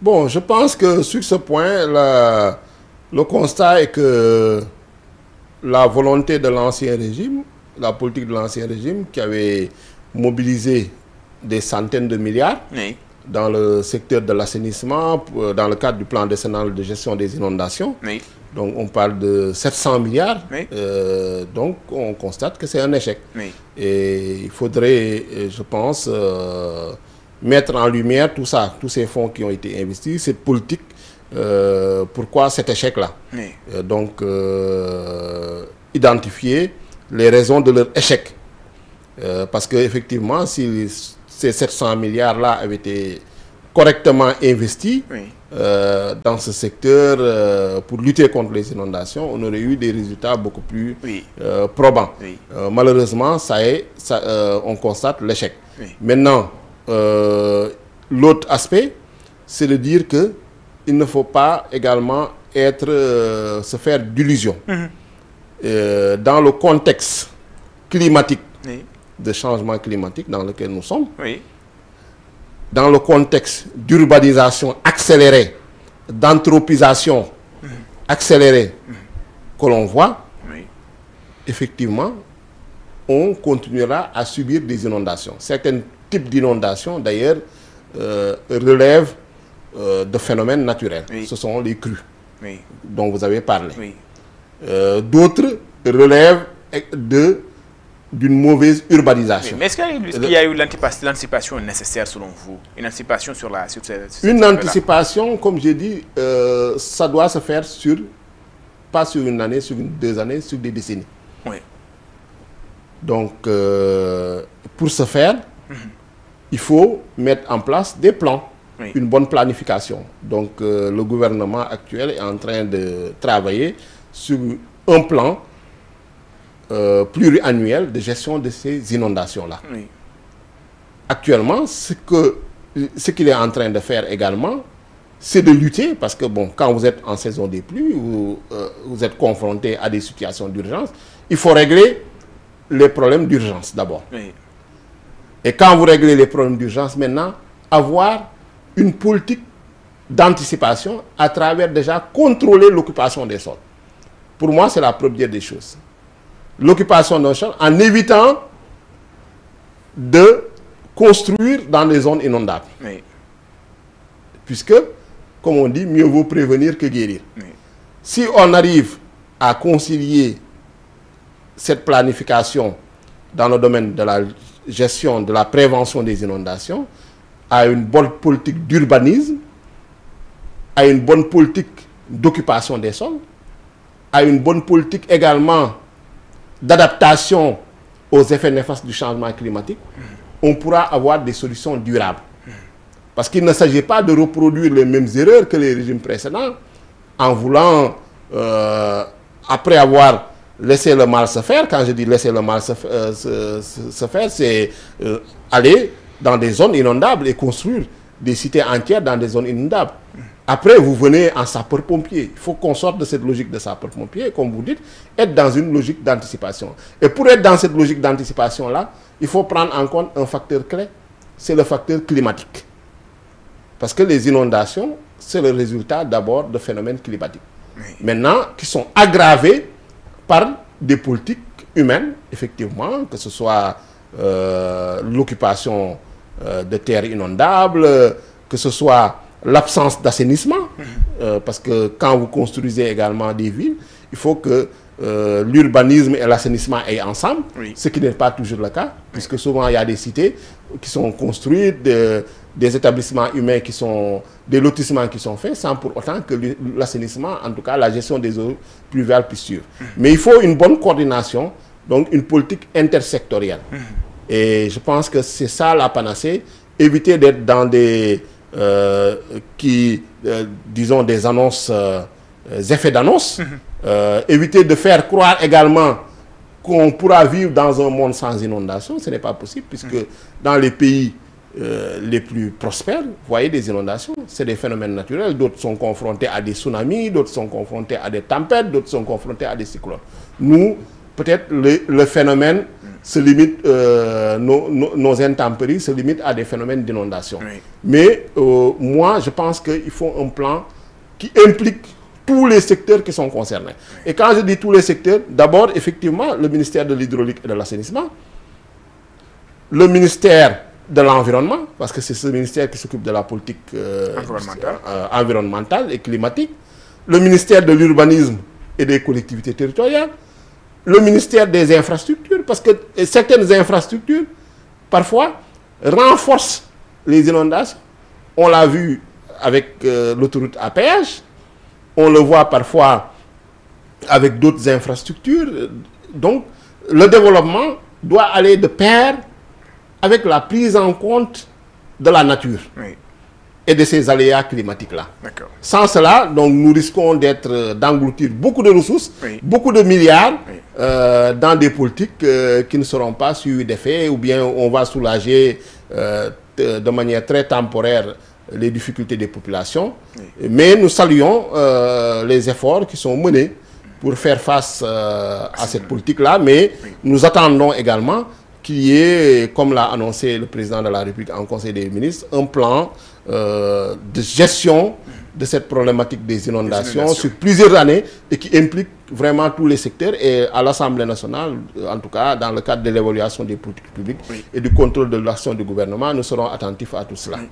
Bon, je pense que sur ce point, le constat est que la volonté de l'ancien régime, la politique de l'ancien régime qui avait mobilisé des centaines de milliards oui. dans le secteur de l'assainissement, dans le cadre du plan décennal de gestion des inondations. Oui. Donc on parle de 700 milliards. Oui. Donc on constate que c'est un échec. Oui. Et il faudrait, je pense, mettre en lumière tout ça, tous ces fonds qui ont été investis, cette politique, pourquoi cet échec-là. Oui. Donc identifier les raisons de leur échec. Parce qu'effectivement, si ces 700 milliards-là avaient été correctement investis Oui. dans ce secteur pour lutter contre les inondations, on aurait eu des résultats beaucoup plus Oui. probants. Oui. Malheureusement, on constate l'échec. Oui. Maintenant, l'autre aspect, c'est de dire que il ne faut pas également se faire d'illusions. Dans le contexte climatique, Oui. de changement climatique dans lequel nous sommes, Oui. dans le contexte d'urbanisation accélérée, d'anthropisation accélérée que l'on voit, Oui. effectivement, on continuera à subir des inondations. Certains types d'inondations, d'ailleurs, relèvent de phénomènes naturels. Oui. Ce sont les crues Oui. dont vous avez parlé. Oui. D'autres relèvent d'une mauvaise urbanisation. Mais est-ce qu'il y a eu l'anticipation nécessaire selon vous? Une anticipation sur Une anticipation, comme j'ai dit, ça doit se faire pas sur une année, sur 2 années, sur des décennies. Oui. Donc, pour ce faire, il faut mettre en place des plans, Oui. une bonne planification. Donc, le gouvernement actuel est en train de travailler sur un plan pluriannuel de gestion de ces inondations-là. Oui. Actuellement, ce qu'il est en train de faire également, c'est de lutter, parce que bon, quand vous êtes en saison des pluies, vous êtes confronté à des situations d'urgence, il faut régler les problèmes d'urgence d'abord. Oui. Et quand vous réglez les problèmes d'urgence, maintenant, avoir une politique d'anticipation à travers déjà contrôler l'occupation des sols. Pour moi, c'est la première des choses. L'occupation d'un sol en évitant de construire dans des zones inondables. Oui. Puisque, comme on dit, mieux vaut prévenir que guérir. Oui. Si on arrive à concilier cette planification dans le domaine de la gestion, de la prévention des inondations, à une bonne politique d'urbanisme, à une bonne politique d'occupation des sols, à une bonne politique également d'adaptation aux effets néfastes du changement climatique, on pourra avoir des solutions durables. Parce qu'il ne s'agit pas de reproduire les mêmes erreurs que les régimes précédents en voulant, après avoir laissé le mal se faire, quand je dis laisser le mal se faire, c'est aller dans des zones inondables et construire des cités entières dans des zones inondables. Après, vous venez en sapeur-pompier. Il faut qu'on sorte de cette logique de sapeur-pompier, comme vous dites, être dans une logique d'anticipation. Et pour être dans cette logique d'anticipation-là, il faut prendre en compte un facteur clé, c'est le facteur climatique. Parce que les inondations, c'est le résultat d'abord de phénomènes climatiques. Oui. Maintenant, qui sont aggravés par des politiques humaines, effectivement, que ce soit l'occupation de terres inondables, que ce soit l'absence d'assainissement, parce que quand vous construisez également des villes, il faut que l'urbanisme et l'assainissement aillent ensemble, Oui. ce qui n'est pas toujours le cas, puisque souvent il y a des cités qui sont construites, des établissements humains qui sont, des lotissements qui sont faits, sans pour autant que l'assainissement, en tout cas la gestion des eaux pluviales puisse suivre. Mais il faut une bonne coordination, donc une politique intersectorielle. Et je pense que c'est ça la panacée, éviter d'être dans des disons des annonces, effets d'annonce, éviter de faire croire également qu'on pourra vivre dans un monde sans inondation. Ce n'est pas possible, puisque dans les pays les plus prospères, vous voyez des inondations, c'est des phénomènes naturels. D'autres sont confrontés à des tsunamis, d'autres sont confrontés à des tempêtes, d'autres sont confrontés à des cyclones. Nous, peut-être le phénomène se limite, nos intempéries se limitent à des phénomènes d'inondation. Oui. Mais moi, je pense qu'il faut un plan qui implique tous les secteurs qui sont concernés. Et quand je dis tous les secteurs, d'abord, effectivement, le ministère de l'Hydraulique et de l'Assainissement, le ministère de l'Environnement, parce que c'est ce ministère qui s'occupe de la politique environnementale et climatique, le ministère de l'Urbanisme et des collectivités territoriales, le ministère des Infrastructures, parce que certaines infrastructures, parfois, renforcent les inondations. On l'a vu avec l'autoroute à péage, on le voit parfois avec d'autres infrastructures. Donc, le développement doit aller de pair avec la prise en compte de la nature. Oui. Et de ces aléas climatiques-là. Sans cela, donc, nous risquons d'engloutir beaucoup de ressources, oui. Beaucoup de milliards, oui. Dans des politiques qui ne seront pas suivies d'effet, ou bien on va soulager de manière très temporaire les difficultés des populations. Oui. Mais nous saluons les efforts qui sont menés pour faire face à cette politique-là, mais oui. Nous attendons également qu'il y ait, comme l'a annoncé le président de la République en Conseil des ministres, un plan de gestion de cette problématique des inondations sur plusieurs années et qui implique vraiment tous les secteurs. Et à l'Assemblée nationale, en tout cas, dans le cadre de l'évaluation des politiques publiques, oui. Et du contrôle de l'action du gouvernement, nous serons attentifs à tout cela. Oui.